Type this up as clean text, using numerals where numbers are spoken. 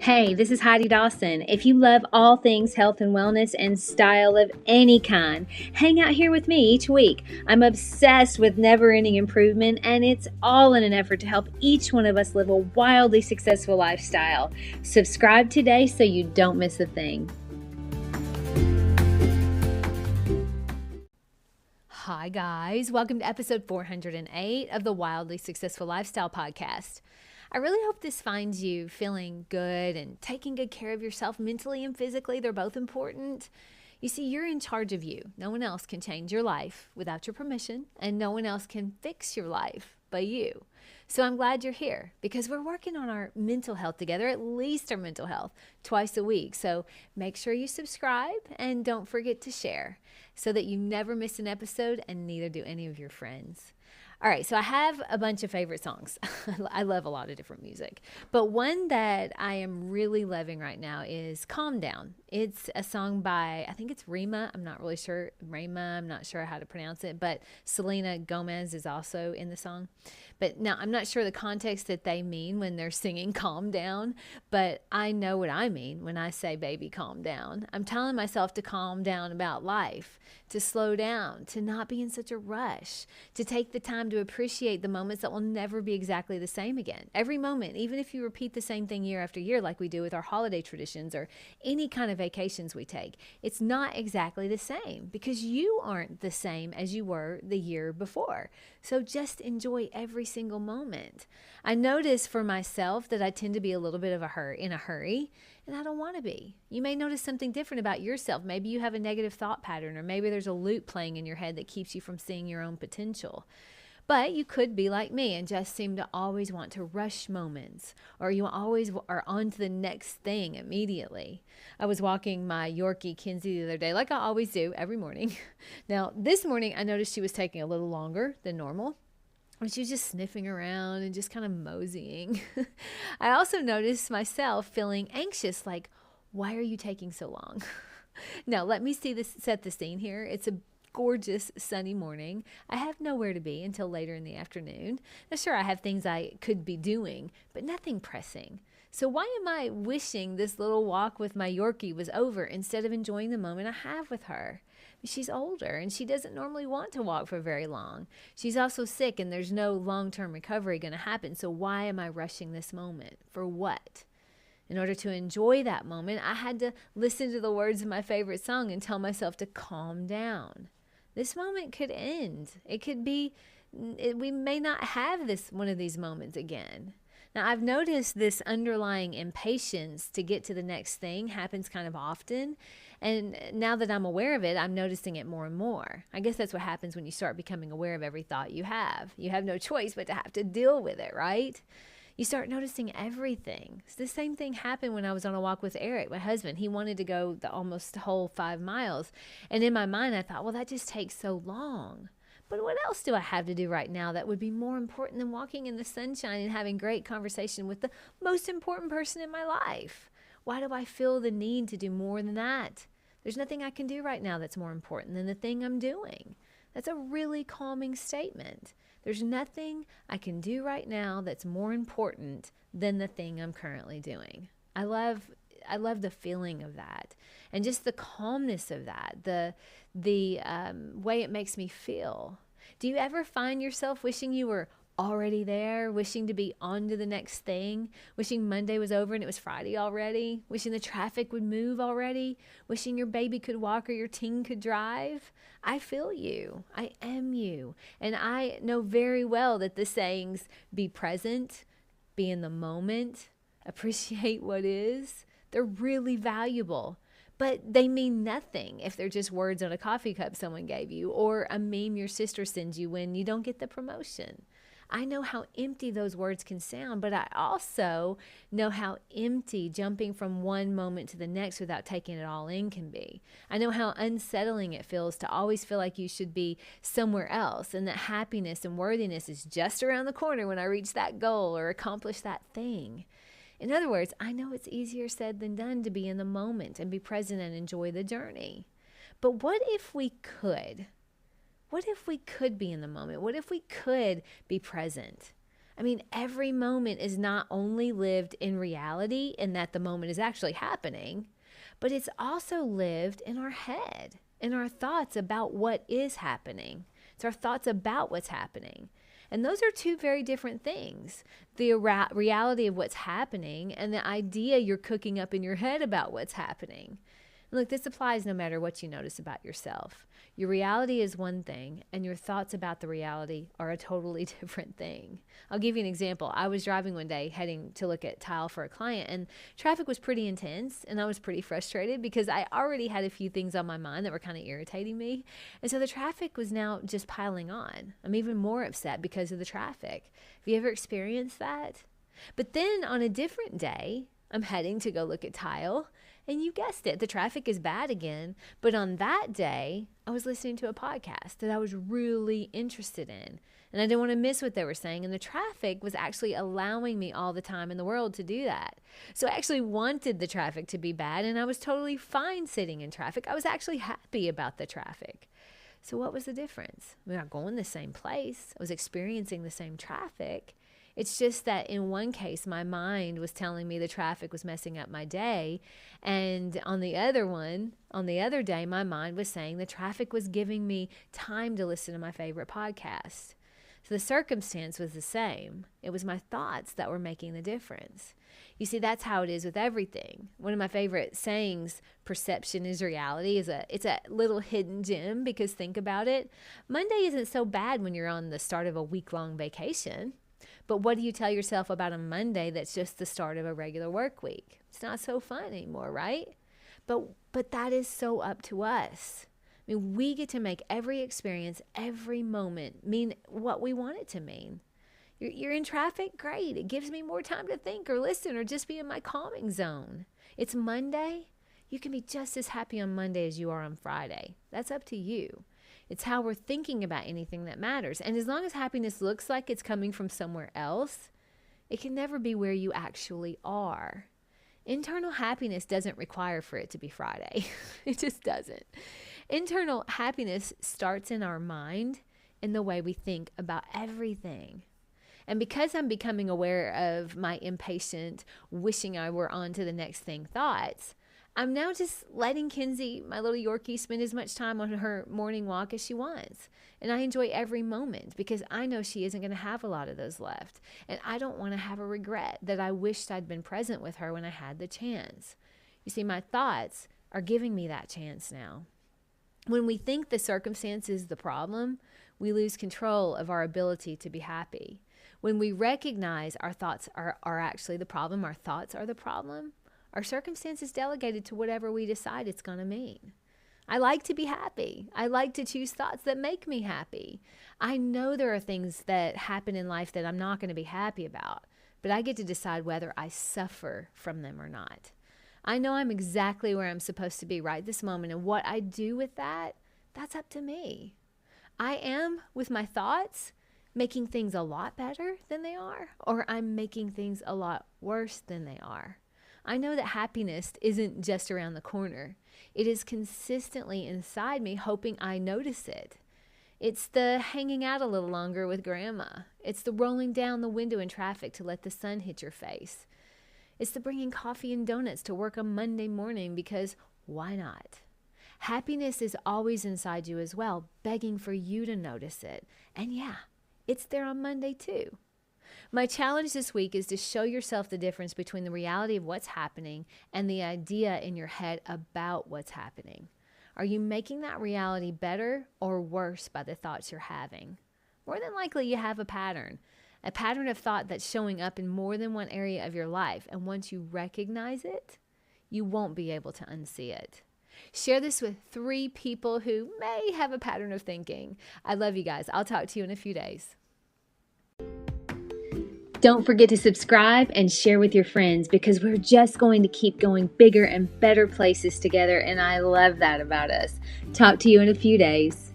Hey, this is Heidi Dawson. If you love all things health and wellness and style of any kind, hang out here with me each week. I'm obsessed with never-ending improvement, and it's all in an effort to help each one of us live a wildly successful lifestyle. Subscribe today so you don't miss a thing. Hi guys, welcome to episode 408 of the Wildly Successful Lifestyle Podcast. I really hope this finds you feeling good and taking good care of yourself mentally and physically. They're both important. You see, you're in charge of you. No one else can change your life without your permission, and no one else can fix your life but you. So I'm glad you're here because we're working on our mental health together, at least our mental health, twice a week. So make sure you subscribe and don't forget to share so that you never miss an episode, and neither do any of your friends. All right, so I have a bunch of favorite songs. I love a lot of different music, but one that I am really loving right now is Calm Down. It's a song by, I think it's Rima. I'm not really sure. I'm not sure how to pronounce it, but Selena Gomez is also in the song. But now I'm not sure the context that they mean when they're singing Calm Down, but I know what I mean when I say, baby, calm down. I'm telling myself to calm down about life, to slow down, to not be in such a rush, to take the time to appreciate the moments that will never be exactly the same again. Every moment, even if you repeat the same thing year after year, like we do with our holiday traditions or any kind of vacations we take, it's not exactly the same because you aren't the same as you were the year before. So just enjoy every single moment. I notice for myself that I tend to be a little bit of in a hurry, and I don't want to be. You may notice something different about yourself. Maybe you have a negative thought pattern, or maybe there's a loop playing in your head that keeps you from seeing your own potential. But you could be like me and just seem to always want to rush moments, or you always are on to the next thing immediately. I was walking my Yorkie, Kinsey, the other day, like I always do every morning. Now, this morning, I noticed she was taking a little longer than normal. And she was just sniffing around and just kind of moseying. I also noticed myself feeling anxious, like, why are you taking so long? Now, let me set the scene here. It's a gorgeous sunny morning. I have nowhere to be until later in the afternoon. Now, sure, I have things I could be doing, but nothing pressing. So why am I wishing this little walk with my Yorkie was over instead of enjoying the moment I have with her? She's older and she doesn't normally want to walk for very long. She's also sick and there's no long-term recovery going to happen. So why am I rushing this moment? For what? In order to enjoy that moment, I had to listen to the words of my favorite song and tell myself to calm down. This moment could end. We may not have one of these moments again. Now, I've noticed this underlying impatience to get to the next thing happens kind of often. And now that I'm aware of it, I'm noticing it more and more. I guess that's what happens when you start becoming aware of every thought you have. You have no choice but to have to deal with it, right? You start noticing everything. So the same thing happened when I was on a walk with Eric, my husband. He wanted to go the almost whole 5 miles. And in my mind, I thought, well, that just takes so long. But what else do I have to do right now that would be more important than walking in the sunshine and having great conversation with the most important person in my life? Why do I feel the need to do more than that? There's nothing I can do right now that's more important than the thing I'm doing. That's a really calming statement. There's nothing I can do right now that's more important than the thing I'm currently doing. I love the feeling of that and just the calmness of that, the way it makes me feel. Do you ever find yourself wishing you were already there, wishing to be on to the next thing, wishing Monday was over and it was Friday already, wishing the traffic would move already, wishing your baby could walk or your teen could drive? I feel you. I am you. And I know very well that the sayings, be present, be in the moment, appreciate what is, they're really valuable. But they mean nothing if they're just words on a coffee cup someone gave you or a meme your sister sends you when you don't get the promotion. I know how empty those words can sound, but I also know how empty jumping from one moment to the next without taking it all in can be. I know how unsettling it feels to always feel like you should be somewhere else and that happiness and worthiness is just around the corner when I reach that goal or accomplish that thing. In other words, I know it's easier said than done to be in the moment and be present and enjoy the journey. But what if we could? What if we could be in the moment? What if we could be present? I mean, every moment is not only lived in reality in that the moment is actually happening, but it's also lived in our head, in our thoughts about what is happening. It's our thoughts about what's happening. And those are two very different things. The reality of what's happening and the idea you're cooking up in your head about what's happening. And look, this applies no matter what you notice about yourself. Your reality is one thing, and your thoughts about the reality are a totally different thing. I'll give you an example. I was driving one day heading to look at tile for a client, and traffic was pretty intense, and I was pretty frustrated because I already had a few things on my mind that were kind of irritating me. And so the traffic was now just piling on. I'm even more upset because of the traffic. Have you ever experienced that? But then on a different day, I'm heading to go look at tile, and you guessed it, the traffic is bad again. But on that day, I was listening to a podcast that I was really interested in, and I didn't want to miss what they were saying. And the traffic was actually allowing me all the time in the world to do that. So I actually wanted the traffic to be bad, and I was totally fine sitting in traffic. I was actually happy about the traffic. So what was the difference? We're not going the same place. I was experiencing the same traffic. It's just that in one case, my mind was telling me the traffic was messing up my day. And on the other day, my mind was saying the traffic was giving me time to listen to my favorite podcast. So the circumstance was the same. It was my thoughts that were making the difference. You see, that's how it is with everything. One of my favorite sayings, perception is reality, it's a little hidden gem, because think about it. Monday isn't so bad when you're on the start of a week-long vacation. But what do you tell yourself about a Monday that's just the start of a regular work week? It's not so fun anymore, right? But that is so up to us. I mean, we get to make every experience, every moment mean what we want it to mean. You're in traffic? Great. It gives me more time to think or listen or just be in my calming zone. It's Monday. You can be just as happy on Monday as you are on Friday. That's up to you. It's how we're thinking about anything that matters. And as long as happiness looks like it's coming from somewhere else, it can never be where you actually are. Internal happiness doesn't require for it to be Friday. It just doesn't. Internal happiness starts in our mind, in the way we think about everything. And because I'm becoming aware of my impatient, wishing I were on to the next thing thoughts, I'm now just letting Kinsey, my little Yorkie, spend as much time on her morning walk as she wants. And I enjoy every moment because I know she isn't going to have a lot of those left. And I don't want to have a regret that I wished I'd been present with her when I had the chance. You see, my thoughts are giving me that chance now. When we think the circumstance is the problem, we lose control of our ability to be happy. When we recognize our thoughts are actually the problem, our thoughts are the problem, our circumstance is delegated to whatever we decide it's going to mean. I like to be happy. I like to choose thoughts that make me happy. I know there are things that happen in life that I'm not going to be happy about, but I get to decide whether I suffer from them or not. I know I'm exactly where I'm supposed to be right this moment, and what I do with that, that's up to me. I am, with my thoughts, making things a lot better than they are, or I'm making things a lot worse than they are. I know that happiness isn't just around the corner. It is consistently inside me, hoping I notice it. It's the hanging out a little longer with grandma. It's the rolling down the window in traffic to let the sun hit your face. It's the bringing coffee and donuts to work on Monday morning because why not? Happiness is always inside you as well, begging for you to notice it. And yeah, it's there on Monday too. My challenge this week is to show yourself the difference between the reality of what's happening and the idea in your head about what's happening. Are you making that reality better or worse by the thoughts you're having? More than likely, you have a pattern of thought that's showing up in more than one area of your life. And once you recognize it, you won't be able to unsee it. Share this with 3 people who may have a pattern of thinking. I love you guys. I'll talk to you in a few days. Don't forget to subscribe and share with your friends because we're just going to keep going bigger and better places together, and I love that about us. Talk to you in a few days.